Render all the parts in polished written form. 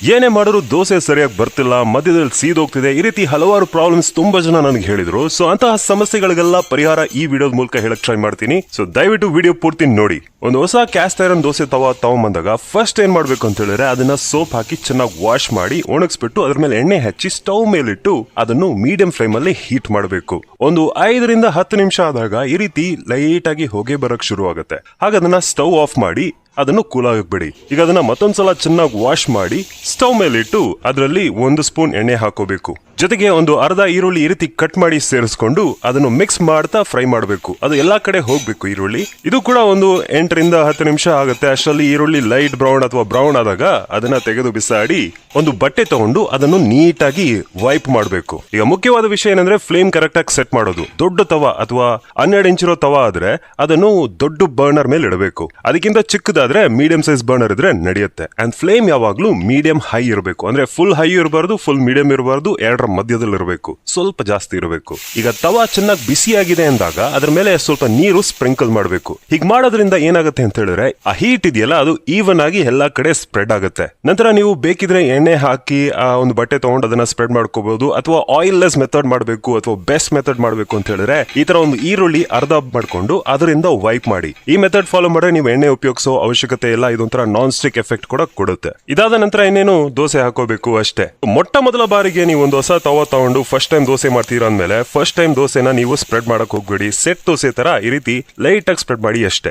ಏನೇ ಮಾಡಿದ್ರು ದೋಸೆ ಸರಿಯಾಗಿ ಬರ್ತಿಲ್ಲ, ಮಧ್ಯದಲ್ಲಿ ಸೀದೋಗ್ತಿದೆ, ಈ ರೀತಿ ಹಲವಾರು ಪ್ರಾಬ್ಲಮ್ಸ್ ತುಂಬಾ ಜನ ನನಗೆ ಹೇಳಿದ್ರು. ಸೊ ಅಂತಹ ಸಮಸ್ಯೆಗಳಿಗೆಲ್ಲ ಪರಿಹಾರ ಈ ವಿಡಿಯೋದ ಮೂಲಕ ಹೇಳಕ್ ಟ್ರೈ ಮಾಡ್ತೀನಿ. ಸೊ ದಯವಿಟ್ಟು ವಿಡಿಯೋ ಪೂರ್ತಿ ನೋಡಿ. ಒಂದು ಹೊಸ ಕ್ಯಾಸ್ಟ್ ಐರನ್ ದೋಸೆ ತಗೊಂಬಂದಾಗ ಫಸ್ಟ್ ಏನ್ ಮಾಡ್ಬೇಕು ಅಂತ ಹೇಳಿದ್ರೆ ಅದನ್ನ ಸೋಪ್ ಹಾಕಿ ಚೆನ್ನಾಗಿ ವಾಶ್ ಮಾಡಿ ಒಣಗಿಸ್ಬಿಟ್ಟು ಅದ್ರ ಮೇಲೆ ಎಣ್ಣೆ ಹಚ್ಚಿ ಸ್ಟವ್ ಮೇಲಿಟ್ಟು ಅದನ್ನು ಮೀಡಿಯಂ ಫ್ಲೇಮ್ ಅಲ್ಲಿ ಹೀಟ್ ಮಾಡಬೇಕು. ಒಂದು 5 ರಿಂದ 10 ನಿಮಿಷ ಆದಾಗ ಈ ರೀತಿ ಲೈಟ್ ಆಗಿ ಹೊಗೆ ಬರಕ್ ಶುರು ಆಗುತ್ತೆ. ಹಾಗ ಅದನ್ನ ಸ್ಟವ್ ಆಫ್ ಮಾಡಿ ಅದನ್ನು ಕೂಲ್ ಆಗಬಿಡಿ. ಈಗ ಅದನ್ನ ಮತ್ತೊಂದ್ಸಲ ಚೆನ್ನಾಗಿ ವಾಶ್ ಮಾಡಿ ಸ್ಟವ್ ಮೇಲೆ ಇಟ್ಟು ಅದರಲ್ಲಿ 1 ಸ್ಪೂನ್ ಎಣ್ಣೆ ಹಾಕೋಬೇಕು. ಜೊತೆಗೆ ಒಂದು ಅರ್ಧ ಈರುಳ್ಳಿ ಈ ರೀತಿ ಕಟ್ ಮಾಡಿ ಸೇರಿಸ್ಕೊಂಡು ಅದನ್ನು ಮಿಕ್ಸ್ ಮಾಡ್ತಾ ಫ್ರೈ ಮಾಡಬೇಕು. ಅದು ಎಲ್ಲಾ ಕಡೆ ಹೋಗ್ಬೇಕು ಈರುಳ್ಳಿ. ಇದು ಕೂಡ ಒಂದು 8 ರಿಂದ 10 ನಿಮಿಷ ಆಗುತ್ತೆ. ಅಷ್ಟರಲ್ಲಿ ಈರುಳ್ಳಿ ಲೈಟ್ ಬ್ರೌನ್ ಅಥವಾ ಬ್ರೌನ್ ಆದಾಗ ಅದನ್ನ ತೆಗೆದು ಬಿಸಾಡಿ ಒಂದು ಬಟ್ಟೆ ತಗೊಂಡು ಅದನ್ನು ನೀಟಾಗಿ ವೈಪ್ ಮಾಡಬೇಕು. ಈಗ ಮುಖ್ಯವಾದ ವಿಷಯ ಏನಂದ್ರೆ ಫ್ಲೇಮ್ ಕರೆಕ್ಟ್ ಆಗಿ ಸೆಟ್ ಮಾಡೋದು. ದೊಡ್ಡ ತವ ಅಥವಾ 12 ಇಂಚಿರೋ ತವ ಆದ್ರೆ ಅದನ್ನು ದೊಡ್ಡ ಬರ್ನರ್ ಮೇಲೆ ಇಡಬೇಕು. ಅದಕ್ಕಿಂತ ಚಿಕ್ಕದಾದ್ರೆ ಮೀಡಿಯಂ ಸೈಜ್ ಬರ್ನರ್ ಇದ್ರೆ ನಡೆಯುತ್ತೆ. ಅಂಡ್ ಫ್ಲೇಮ್ ಯಾವಾಗ್ಲೂ ಮೀಡಿಯಂ ಹೈ ಇರಬೇಕು. ಅಂದ್ರೆ ಫುಲ್ ಹೈ ಇರಬಾರ್ದು, ಫುಲ್ ಮೀಡಿಯಂ ಇರಬಾರ್ದು, ಎರಡರ ಮಧ್ಯದಲ್ಲಿ ಇರಬೇಕು. ಸ್ವಲ್ಪ ಜಾಸ್ತಿ ಇರಬೇಕು. ಈಗ ತವಾ ಚೆನ್ನಾಗಿ ಬಿಸಿಯಾಗಿದೆ ಅಂದಾಗ ಅದ್ರ ಮೇಲೆ ಸ್ವಲ್ಪ ನೀರು ಸ್ಪ್ರಿಂಕಲ್ ಮಾಡಬೇಕು. ಹೀಗ್ ಮಾಡೋದ್ರಿಂದ ಏನಾಗುತ್ತೆ ಅಂತ ಹೇಳಿದ್ರೆ ಆ ಹೀಟ್ ಇದೆಯಲ್ಲ ಅದು ಈವನ್ ಆಗಿ ಎಲ್ಲಾ ಕಡೆ ಸ್ಪ್ರೆಡ್ ಆಗುತ್ತೆ. ನಂತರ ನೀವು ಬೇಕಿದ್ರೆ ಎಣ್ಣೆ ಹಾಕಿ ಆ ಒಂದು ಬಟ್ಟೆ ತಗೊಂಡು ಅದನ್ನ ಸ್ಪ್ರೆಡ್ ಮಾಡ್ಕೋಬಹುದು. ಅಥವಾ ಆಯಿಲ್ ಲೆಸ್ ಮೆಥಡ್ ಮಾಡಬೇಕು ಅಥವಾ ಬೆಸ್ಟ್ ಮೆಥಡ್ ಮಾಡಬೇಕು ಅಂತ ಹೇಳಿದ್ರೆ ಈ ತರ ಒಂದು ಈರುಳ್ಳಿ ಅರ್ಧ ಮಾಡ್ಕೊಂಡು ಅದರಿಂದ ವೈಪ್ ಮಾಡಿ. ಈ ಮೆಥಡ್ ಫಾಲೋ ಮಾಡಿದ್ರೆ ನೀವು ಎಣ್ಣೆ ಉಪಯೋಗಿಸೋ ಅವಶ್ಯಕತೆ ಇಲ್ಲ. ಇದೊಂಥರ ನಾನ್ ಸ್ಟಿಕ್ ಎಫೆಕ್ಟ್ ಕೂಡ ಕೊಡುತ್ತೆ. ಇದಾದ ನಂತರ ಇನ್ನೇನು ದೋಸೆ ಹಾಕೋಬೇಕು ಅಷ್ಟೇ. ಮೊಟ್ಟ ಮೊದಲ ಬಾರಿಗೆ ನೀವು ಒಂದು ಹೊಸ ತವಾ ತಗೊಂಡು ಫಸ್ಟ್ ಟೈಮ್ ದೋಸೆ ಮಾಡ್ತೀರಾ ಅಂದ್ಮೇಲೆ ಫಸ್ಟ್ ಟೈಮ್ ದೋಸೆನ ನೀವು ಸ್ಪ್ರೆಡ್ ಮಾಡಕ್ ಹೋಗ್ಬೇಡಿ. ಸೆಟ್ ದೋಸೆ ತರ ಈ ರೀತಿ ಲೈಟ್ ಆಗಿ ಸ್ಪ್ರೆಡ್ ಮಾಡಿ ಅಷ್ಟೇ.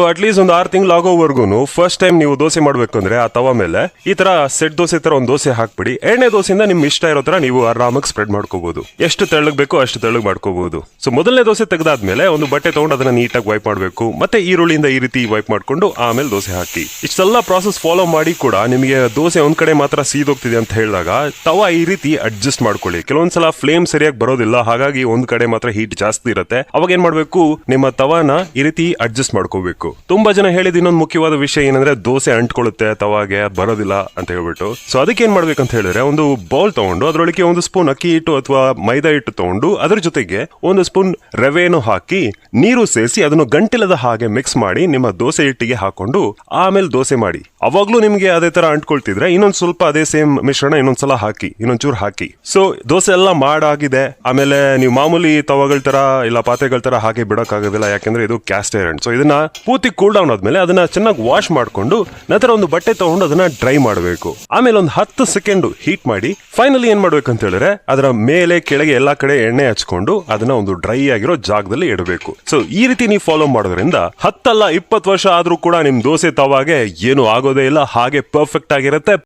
ಅಟ್ಲೀಸ್ಟ್ ಒಂದು 6 ತಿಂಗಳು ಆಗೋವರೆಗೂ ಫಸ್ಟ್ ಟೈಮ್ ನೀವು ದೋಸೆ ಮಾಡ್ಬೇಕು ಅಂದ್ರೆ ಆ ತವಾ ಮೇಲೆ ಈ ತರ ಸೆಟ್ ದೋಸೆ ತರ ಒಂದು ದೋಸೆ ಹಾಕ್ಬಿಡಿ. ಎಣ್ಣೆ ದೋಸೆಯಿಂದ ನಿಮ್ ಇಷ್ಟ ಇರೋ ತರ ನೀವು ಆರಾಮಾಗಿ ಸ್ಪ್ರೆಡ್ ಮಾಡ್ಕೋಬಹುದು. ಎಷ್ಟು ತೆಳ್ಳಗ್ ಬೇಕೋ ಅಷ್ಟು ತೆಳ್ಳಗ್ ಮಾಡ್ಕೋಬಹುದು. ಸೊ ಮೊದಲನೇ ದೋಸೆ ತೆಗೆದಾದ್ಮೇಲೆ ಒಂದು ಬಟ್ಟೆ ತಗೊಂಡು ಅದನ್ನ ನೀಟಾಗಿ ವೈಪ್ ಮಾಡಬೇಕು. ಮತ್ತೆ ಈರುಳ್ಳಿಯಿಂದ ಈ ರೀತಿ ವೈಪ್ ಮಾಡ್ಕೊಂಡು ಆಮೇಲೆ ದೋಸೆ ಹಾಕಿ. ಇಷ್ಟೆಲ್ಲ ಪ್ರಾಸೆಸ್ ಫಾಲೋ ಮಾಡಿ ಕೂಡ ನಿಮಗೆ ದೋಸೆ ಒಂದ್ ಕಡೆ ಮಾತ್ರ ಸೀದೋಗ್ತಿದೆ ಅಂತ ಹೇಳಿದಾಗ ತವಾ ಈ ರೀತಿ ಅಡ್ಜಸ್ಟ್ ಮಾಡ್ಕೊಳ್ಳಿ. ಕೆಲವೊಂದ್ಸಲ ಫ್ಲೇಮ್ ಸರಿಯಾಗಿ ಬರೋದಿಲ್ಲ, ಹಾಗಾಗಿ ಒಂದ್ ಕಡೆ ಮಾತ್ರ ಹೀಟ್ ಜಾಸ್ತಿ ಇರುತ್ತೆ. ಅವಾಗ ಏನ್ ಮಾಡ್ಬೇಕು, ನಿಮ್ಮ ತವಾನ ಈ ರೀತಿ ಅಡ್ಜಸ್ಟ್ ಮಾಡ್ಕೋಬೇಕು. ತುಂಬಾ ಜನ ಹೇಳಿದ ಇನ್ನೊಂದು ಮುಖ್ಯವಾದ ವಿಷಯ ಏನಂದ್ರೆ ದೋಸೆ ಅಂಟ್ಕೊಳ್ಳುತ್ತೆ ತವಾಗೆ, ಬರೋದಿಲ್ಲ ಅಂತ ಹೇಳ್ಬಿಟ್ಟು. ಸೊ ಅದಕ್ಕೆ ಏನ್ ಮಾಡ್ಬೇಕಂತ ಹೇಳಿದ್ರೆ ಒಂದು ಬೌಲ್ ತಗೊಂಡು ಅದರೊಳಗೆ 1 ಸ್ಪೂನ್ ಅಕ್ಕಿ ಹಿಟ್ಟು ಅಥವಾ ಮೈದಾ ಹಿಟ್ಟು ತಗೊಂಡು ಅದ್ರ ಜೊತೆಗೆ 1 ಸ್ಪೂನ್ ರವೆಯನ್ನು ಹಾಕಿ ನೀರು ಸೇರಿಸಿ ಅದನ್ನು ಗಂಟಿಲದ ಹಾಗೆ ಮಿಕ್ಸ್ ಮಾಡಿ ನಿಮ್ಮ ದೋಸೆ ಹಿಟ್ಟಿಗೆ ಹಾಕೊಂಡು ಆಮೇಲೆ ದೋಸೆ ಮಾಡಿ. ಅವಾಗ್ಲೂ ನಿಮ್ಗೆ ಅದೇ ತರ ಅಂಟ್ಕೊಳ್ತಿದ್ರೆ ಇನ್ನೊಂದ್ ಸ್ವಲ್ಪ ಅದೇ ಸೇಮ್ ಮಿಶ್ರಣ ಇನ್ನೊಂದ್ಸಲ ಹಾಕಿ, ಇನ್ನೊಂಚೂರು ಹಾಕಿ. ಸೊ ದೋಸೆ ಎಲ್ಲ ಮಾಡಾಗಿದೆ. ಆಮೇಲೆ ನೀವು ಮಾಮೂಲಿ ತವಾಗಳ ತರ ಇಲ್ಲ ಪಾತ್ರೆಗಳ ತರ ಹಾಗೆ ಬಿಡಕ್ಕಾಗೋದಿಲ್ಲ, ಯಾಕಂದ್ರೆ ಇದು ಕ್ಯಾಸ್ಟ್ ಐರನ್. ಸೊ ಇದನ್ನ ಪೂರ್ತಿ ಕೂಲ್ ಡೌನ್ ಆದ್ಮೇಲೆ ಅದನ್ನ ಚೆನ್ನಾಗಿ ವಾಶ್ ಮಾಡ್ಕೊಂಡು ನಂತರ ಒಂದು ಬಟ್ಟೆ ತಗೊಂಡು ಅದನ್ನ ಡ್ರೈ ಮಾಡಬೇಕು. ಆಮೇಲೆ ಒಂದು 10 ಸೆಕೆಂಡ್ ಹೀಟ್ ಮಾಡಿ ಫೈನಲಿ ಏನ್ ಮಾಡ್ಬೇಕಂತ ಹೇಳಿದ್ರೆ ಅದರ ಮೇಲೆ ಕೆಳಗೆ ಎಲ್ಲಾ ಕಡೆ ಎಣ್ಣೆ ಹಚ್ಕೊಂಡು ಅದನ್ನ ಒಂದು ಡ್ರೈ ಆಗಿರೋ ಜಾಗದಲ್ಲಿ ಇಡಬೇಕು. ಸೊ ಈ ರೀತಿ ನೀವು ಫಾಲೋ ಮಾಡೋದ್ರಿಂದ 10 ಅಲ್ಲ 20 ವರ್ಷ ಆದ್ರೂ ಕೂಡ ನಿಮ್ ದೋಸೆ ತವಾಗೆ ಏನು ಆಗೋದೇ ಇಲ್ಲ, ಹಾಗೆ ಪರ್ಫೆಕ್ಟ್ ಆಗಿರುತ್ತೆ.